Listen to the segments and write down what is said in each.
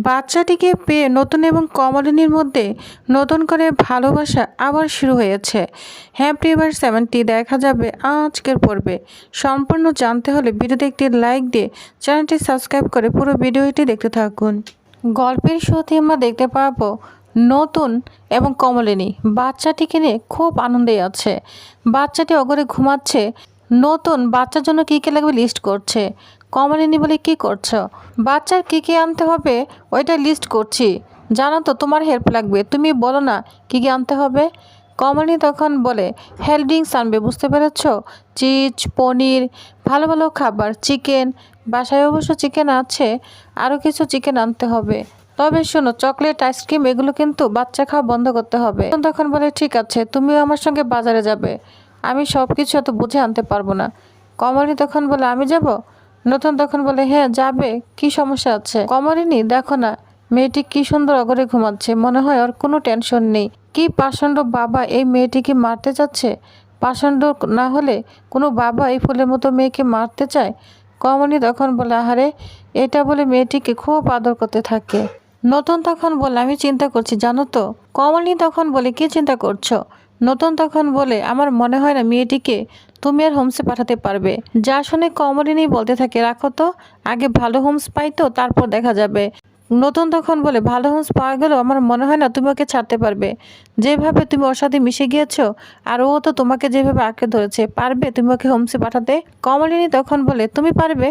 বাচ্চাটিকে পেয়ে নতুন এবং কমলিনীর মধ্যে নতুন করে ভালোবাসা আবার শুরু হয়েছে। হ্যাপি এভার 70 দেখা যাবে আজকের পর্বে। সম্পূর্ণ জানতে হলে ভিডিওতে একটি লাইক দিয়ে চ্যানেলটি সাবস্ক্রাইব করে পুরো ভিডিওটি দেখতে থাকুন। গল্পের শুরুতে আমরা দেখতে পাবো নতুন এবং কমলিনী বাচ্চাটিকে নিয়ে খুব আনন্দে আছে। বাচ্চাটি অগরে ঘুমাচ্ছে। নতুন বাচ্চার জন্য কী কী লাগবে লিস্ট করছে। কমলিনী বলে কি করছো? বাচ্চার কী কী আনতে হবে ওইটা লিস্ট করছি, জানো তো তোমার হেল্প লাগবে, তুমি বলো না কী কী আনতে হবে। কমলিনী তখন বলে হেলথ ড্রিঙ্কস আনবে, বুঝতে পেরেছ? চিজ, পনির, ভালো ভালো খাবার, চিকেন, বাসায় অবশ্য চিকেন আছে, আরও কিছু চিকেন আনতে হবে। তবে শোনো, চকলেট, আইসক্রিম এগুলো কিন্তু বাচ্চা খাওয়া বন্ধ করতে হবে। তখন বলে ঠিক আছে, তুমিও আমার সঙ্গে বাজারে যাবে, আমি সব কিছু এত বুঝে আনতে পারবো না। কমলিনী তখন বলে আমি যাব? নতুন তখন বলে হ্যাঁ যাবে, কি সমস্যা আছে? কমলিনী দেখো না, মেয়েটি কি সুন্দর অগরে ঘুমাচ্ছে, মনে হয় ওর কোনো টেনশন নেই। কি পাষণ্ড বাবা এই মেয়েটিকে মারতে যাচ্ছে। পাষণ্ড না হলে কোনো বাবা এই ফুলের মতো মেয়েকে মারতে চায়? কমলিনী তখন বলে আহারে, এটা বলে মেয়েটিকে খুব আদর করতে থাকে। নতুন তখন বলে আমি চিন্তা করছি, জানো তো। কমলিনী তখন বলে কি চিন্তা করছো? নতুন তখন বলে আমার মনে হয় না মেয়েটিকে তুমি আর হোমসে পাঠাতে পারবে। যা শুনে কমলিনী বলতে থাকে রাখো তো, আগে ভালো হোমস পাই তো তারপর দেখা যাবে। নতুন তখন বলে ভালো হোমস পাওয়া গেলেও আমার মনে হয় না তুমি ওকে ছাড়তে পারবে। যেভাবে তুমি ওর সাথে মিশে গিয়েছো আর ও তো তোমাকে যেভাবে আঁকড়ে ধরেছে, পারবে তুমি ওকে হোমসে পাঠাতে? কমলিনী তখন বলে তুমি পারবে?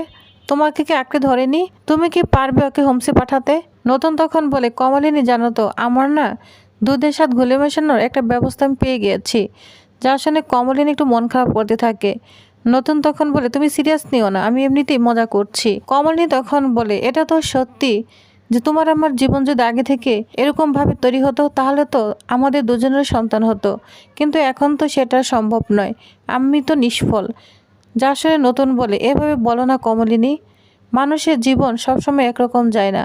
তোমাকে কি আঁকড়ে ধরেনি? তুমি কি পারবে ওকে হোমসে পাঠাতে? নতুন তখন বলে কমলিনী জানো তো, আমার না দুধের সাথে ঘুলে মেশানোর একটা ব্যবস্থা আমি পেয়ে গিয়েছি। যা শুনে কমলিনী একটু মন খারাপ করতে থাকে। নতুন তখন বলে তুমি সিরিয়াস নিও না, আমি এমনিতেই মজা করছি। কমলিনী তখন বলে এটা তো সত্যি যে তোমার আমার জীবন যদি আগে থেকে এরকম ভাবে তৈরি হতো তাহলে তো আমাদের দুজনের সন্তান হতো, কিন্তু এখন তো সেটা সম্ভব নয়, আমি তো নিষ্ফল। যা শুনে নতুন বলে এভাবে বলো না কমলিনী, মানুষের জীবন সবসময় একরকম যায় না।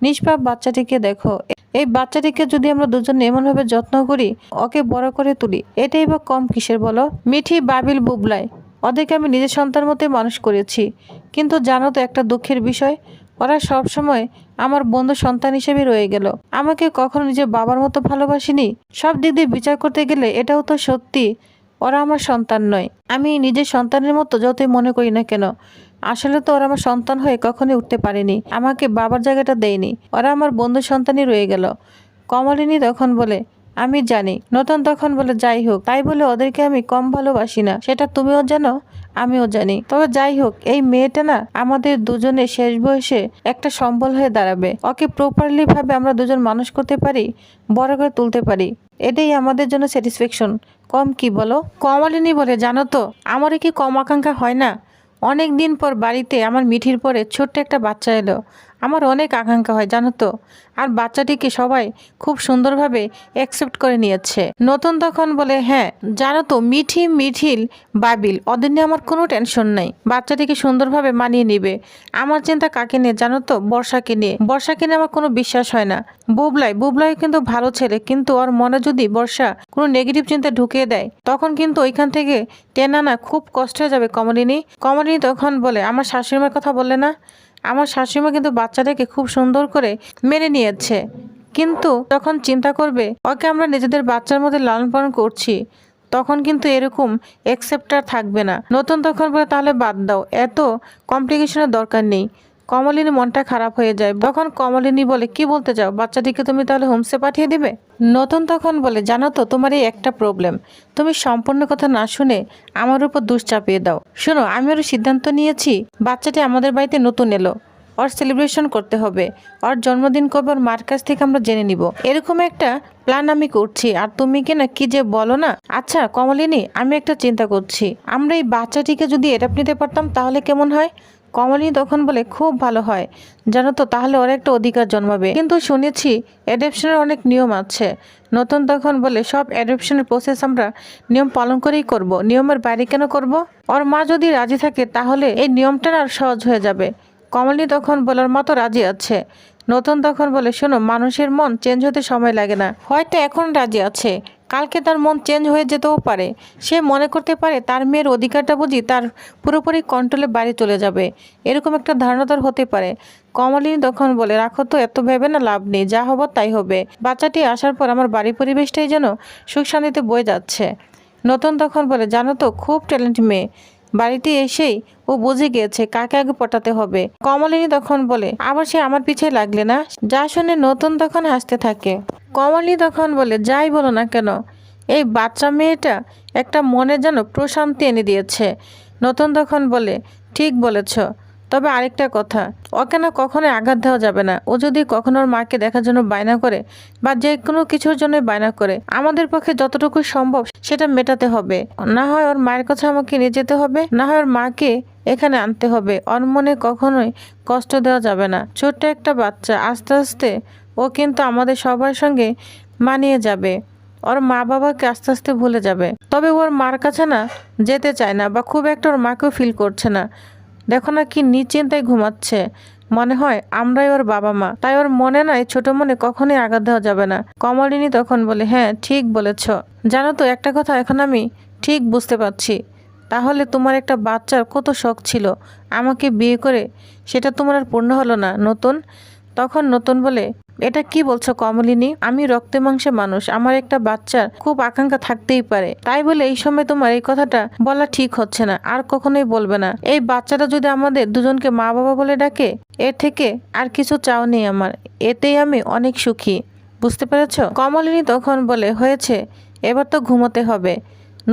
নিষ্পাপ বাচ্চাটিকে দেখো, এই বাচ্চাটিকে যদি আমরা দুজনে এমনভাবে যত্ন করি, ওকে বড় করে তুলি, এটাই বা কম কিসের বলো? মিঠি, বাবিল, বুবলাই ওদেরকে আমি নিজের সন্তান মতোই মানুষ করেছি, কিন্তু জানো তো একটা দুঃখের বিষয়, ওরা সব সময় আমার বন্ধু সন্তান হিসেবে রয়ে গেল, আমাকে কখনো নিজের বাবার মতো ভালোবাসিনি। সব দিক দিয়ে বিচার করতে গেলে এটাও তো সত্যি, ওরা আমার সন্তান নয়। আমি নিজের সন্তানের মতো যতই মনে করি না কেন, আসলে তো ওরা আমার সন্তান হয়ে কখনোই উঠতে পারেনি, আমাকে বাবার জায়গাটা দেয়নি, ওরা আমার বন্ধু সন্তানই রয়ে গেল। কমলিনী তখন বলে আমি জানি। নতুন তখন বলে যাই হোক, তাই বলে ওদেরকে আমি কম ভালোবাসি না, সেটা তুমিও জানো, আমিও জানি। তবে যাই হোক, এই মেয়েটা না আমাদের দুজনের শেষ বয়সে একটা সম্বল হয়ে দাঁড়াবে। ওকে প্রপারলি ভাবে আমরা দুজন মানুষ করতে পারি, বড় করে তুলতে পারি, এটাই আমাদের জন্য স্যাটিসফ্যাকশন। কম কি বলো? কমলিনী বলে জানো তো, আমারও কি কম আকাঙ্ক্ষা হয় না? অনেক দিন পর বাড়িতে আমার মিঠির পরে ছোট্ট একটা বাচ্চা এলো, আমার অনেক আকাঙ্ক্ষা হয় জানো তো। আর বাচ্চাটিকে সবাই খুব সুন্দরভাবে অ্যাকসেপ্ট করে নিয়েছে। নতুন তখন বলে হ্যাঁ জানো তো, মিঠি, মিঠিল, বাবিল ওদের নিয়ে আমার কোনো টেনশন নাই, বাচ্চাটিকে সুন্দরভাবে মানিয়ে নিবে। আমার চিন্তা কাকে নিয়ে জানো তো? বর্ষাকে নিয়ে। বর্ষাকে নিয়ে আমার কোনো বিশ্বাস হয় না। বুবলাই কিন্তু ভালো ছেলে, কিন্তু ওর মনে যদি বর্ষা কোনো নেগেটিভ চিন্তা ঢুকিয়ে দেয় তখন কিন্তু ওইখান থেকে টেনা না খুব কষ্ট হয়ে যাবে। কমলিনী তখন বলে আমার শাশুড়িমার কথা বললে না? আমার শাশুড়িমা কিন্তু বাচ্চাটাকে খুব সুন্দর করে মেনে নিয়েছে, কিন্তু যখন চিন্তা করবে ওকে আমরা নিজেদের বাচ্চার মধ্যে লালন পালন করছি, তখন কিন্তু এরকম অ্যাকসেপ্টার থাকবে না। নতুন তখন বলে তাহলে বাদ দাও, এত কমপ্লিকেশনের দরকার নেই। কমলিনী মনটা খারাপ হয়ে যায়। তখন কমলিনী বলে কি বলতে চাও, বাচ্চাটিকে তুমি তাহলে হোমসে পাঠিয়ে দিবে? নতুন তখন বলে জানো তো, তোমার এই একটা প্রবলেম, তুমি সম্পূর্ণ কথা না শুনে আমার উপর দোষ চাপিয়ে দাও। শোনো, আমি ওর সিদ্ধান্ত নিয়েছি, বাচ্চাটি আমাদের বাড়িতে নতুন এলো, ওর সেলিব্রেশন করতে হবে, ওর জন্মদিন কবে ওর মার কাছ থেকে আমরা জেনে নিব, এরকম একটা প্ল্যান আমি করছি। আর তুমি কি না কি যে বলো না। আচ্ছা কমলিনী, আমি একটা চিন্তা করছি, আমরা এই বাচ্চাটিকে যদি এডাপ্ট নিতে পারতাম তাহলে কেমন হয়? কমলিনী তখন বলে খুব ভালো হয়, জানো তো, তাহলে ওর একটা অধিকার জন্মাবে, কিন্তু শুনেছি অ্যাডপশনের অনেক নিয়ম আছে। নতুন তখন বলে সব অ্যাডপশনের প্রসেস আমরা নিয়ম পালন করেই করব, নিয়মের বাইরে কেন করব? ওর মা যদি রাজি থাকে তাহলে এই নিয়মটা আর সহজ হয়ে যাবে। কমলিনী তখন বলে ওর মা তো রাজি আছে। নতুন তখন বলে শোনো, মানুষের মন চেঞ্জ হতে সময় লাগে না, হয়তো এখন রাজি আছে কালকে তার মন চেঞ্জ হয়ে যেতেও পারে। সে মনে করতে পারে তার মেয়ের অধিকারটা বুঝি তার পুরোপুরি কন্ট্রোলে বাড়ি চলে যাবে, এরকম একটা ধারণা তার হতে পারে। কমলিনী তখন বলে, রাখো তো, এত ভেবে না লাভ নেই, যা হবার তাই হবে। বাচ্চাটি আসার পর আমার বাড়ির পরিবেশটাই যেন সুখ শান্তিতে বয়ে যাচ্ছে। নতুন তখন বলে, জানো তো, খুব ট্যালেন্ট মেয়ে। বাড়িতে এসেই ও বুঝে গিয়েছে কাকে আগে পটাতে হবে। কমলিনী তখন বলে, আবার সে আমার পিছে লাগলে না? যা শুনে নতুন তখন হাসতে থাকে। কমলিনী তখন বলে, যাই বলো না কেন, এই বাচ্চা মেয়েটা একটা মনে যেন প্রশান্তি এনে দিয়েছে। নতুন তখন বলে, ঠিক বলেছ, তবে আরেকটা কথা, ওকে না কখনোই আঘাত দেওয়া যাবে না। ও যদি কখনো ওর মাকে দেখার জন্য বায়না করে বা যে কোনো কিছুর জন্য বায়না করে, আমাদের পক্ষে যতটুকু সম্ভব সেটা মেটাতে হবে। না হয় ওর মায়ের কথা আমাকে নিয়ে যেতে হবে, না হয় ওর মাকে এখানে আনতে হবে। ওর মনে কখনোই কষ্ট দেওয়া যাবে না। ছোট্ট একটা বাচ্চা, আস্তে আস্তে ও কিন্তু আমাদের সবার সঙ্গে মানিয়ে যাবে। ওর মা বাবাকে আস্তে আস্তে ভুলে যাবে। তবে ওর মার কাছে না যেতে চায় না, বা খুব একটা ওর মাকেও ফিল করছে না। দেখো না কি নিশ্চিন্তায় ঘুমাচ্ছে, মনে হয় আমরাই ওর বাবা মা। তাই ওর মনে নাই ছোট মনে কখনোই আঘাত দেওয়া যাবে না। কমলিনী তখন বলে, হ্যাঁ ঠিক বলেছ। জানো তো, একটা কথা এখন আমি ঠিক বুঝতে পারছি। তাহলে তোমার একটা বাচ্চার কত শখ ছিল, আমাকে বিয়ে করে সেটা তোমার আর পূর্ণ হলো না নতুন? তখন নতুন বলে, এটা কি বলছো কমলিনী? আমি রক্তে মাংসে মানুষ, আমার একটা বাচ্চার খুব আকাঙ্ক্ষা থাকতেই পারে। তাই বলে এই সময় তোমার এই কথাটা বলা ঠিক হচ্ছে না, আর কখনোই বলবে না। এই বাচ্চাটা যদি আমাদের দুজনকে মা বাবা বলে ডাকে, এর থেকে আর কিছু চাও নেই আমার, এতেই আমি অনেক সুখী। বুঝতে পেরেছ? কমলিনী তখন বলে, হয়েছে, এবার তো ঘুমোতে হবে।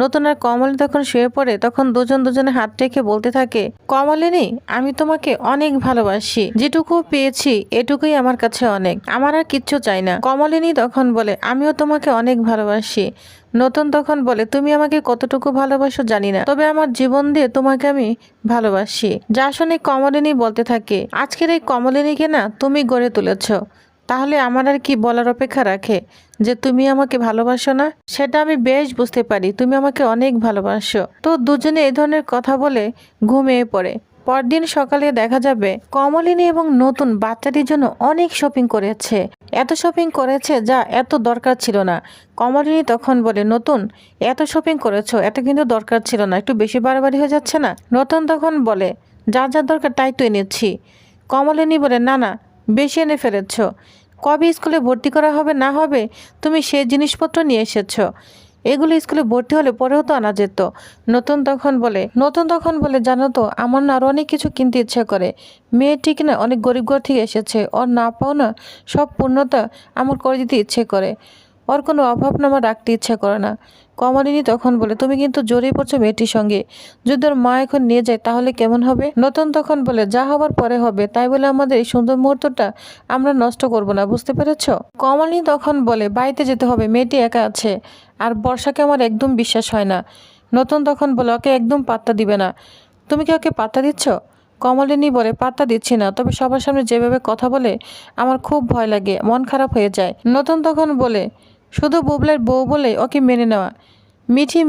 নতুন আর কমলিনী তখন শুয়ে পড়ে। তখন দুজন দুজনে হাত রেখে বলতে থাকে, কমলিনী, আমি তোমাকে অনেক ভালোবাসি, যেটুকু পেয়েছি এটুকুই আমার কাছে অনেক, আমার আর কিচ্ছু চাই না। কমলিনী তখন বলে, আমিও তোমাকে অনেক ভালোবাসি। নতুন তখন বলে, তুমি আমাকে কতটুকু ভালোবাসো জানি না, তবে আমার জীবন দিয়ে তোমাকে আমি ভালোবাসি। যা শুনে কমলিনী বলতে থাকে, আজকের এই কমলিনীকে না তুমি গড়ে তুলেছ, তাহলে আমার আর কি বলার অপেক্ষা রাখে যে তুমি আমাকে ভালোবাসো না? সেটা আমি বেশ বুঝতে পারি, তুমি আমাকে অনেক ভালোবাসো। তো দুজনে এই ধরনের কথা বলে ঘুমিয়ে পড়ে। পরদিন সকালে দেখা যাবে কমলিনী এবং নতুন বাচ্চাটির জন্য অনেক শপিং করেছে। এত শপিং করেছে যা এত দরকার ছিল না। কমলিনী তখন বলে, নতুন, এত শপিং করেছো, এত কিন্তু দরকার ছিল না, একটু বেশি বাড়াবাড়ি হয়ে যাচ্ছে না? নতুন তখন বলে, যা যা দরকার তাই তো এনেছি। কমলিনী বলে, না না, বেশি এনে ফেলেছ। কবে স্কুলে ভর্তি করা হবে না হবে তুমি সে জিনিসপত্র নিয়ে এসেছ, এগুলো স্কুলে ভর্তি হলে পরেও তো আনা যেত। নতুন তখন বলে, জানো তো, আমার না আরও অনেক কিছু কিনতে ইচ্ছে করে। মেয়ে ঠিক না অনেক গরিব ঘর থেকে এসেছে, ওর না পাও না সব পূর্ণতা আমার করে দিতে ইচ্ছে করে, ওর কোনো অভাব না আমার রাখতে ইচ্ছে করে না। কমলিনী তখন বলে, তুমি কিন্তু জড়িয়ে পড়ছো মেয়েটির সঙ্গে, যদি ওর মা এখন নিয়ে যায় তাহলে কেমন হবে? নতুন তখন বলে, যা হবার পরে হবে, তাই বলে আমাদের এই সুন্দর মুহূর্তটা আমরা নষ্ট করব না, বুঝতে পেরেছ? কমলিনী তখন বলে, বাড়িতে যেতে হবে, মেয়েটি একা আছে, আর বর্ষাকে আমার একদম বিশ্বাস হয় না। নতুন তখন বলে, ওকে একদম পাত্তা দিবে না। তুমি কি ওকে পাত্তা দিচ্ছ? কমলিনী বলে, পাত্তা দিচ্ছি না, তবে সবার সামনে যেভাবে কথা বলে আমার খুব ভয় লাগে, মন খারাপ হয়ে যায়। নতুন তখন বলে, শুধু বুবলের বউ বলে ওকে মেনে নেওয়া।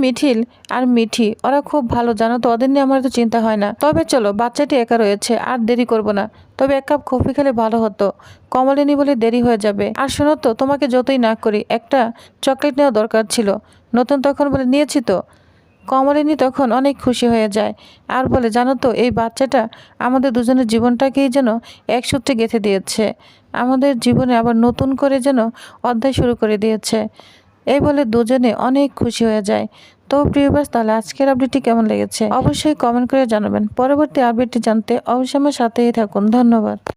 মিঠিল আর মিঠি ওরা খুব ভালো, জানো তো, ওদের নিয়ে আমার তো চিন্তা হয় না। তবে চলো, বাচ্চাটি একা রয়েছে, আর দেরি করব না, তবে এক কাপ কফি খেলে ভালো হতো। কমলিনী বলে, দেরি হয়ে যাবে। আর শোনো তো, তোমাকে যতই না করি একটা চকলেট নেওয়া দরকার ছিল। নতুন তখন বলে, নিয়েছি তো। কমলিনী তখন অনেক খুশি হয়ে যায় আর বলে, জানো তো, এই বাচ্চাটা আমাদের দুজনের জীবনটাকেই যেন এক সূত্রে গেঁথে দিয়েছে, আমাদের জীবনে আবার নতুন করে যেন অধ্যায় শুরু করে দিয়েছে। এই বলে দুজনে অনেক খুশি হয়ে যায়। তো প্রিয়বাস, তাহলে আজকের আপডেটটি কেমন লেগেছে অবশ্যই কমেন্ট করে জানাবেন। পরবর্তী আপডেটটি জানতে অবশ্যই আমার সাথেই থাকুন। ধন্যবাদ।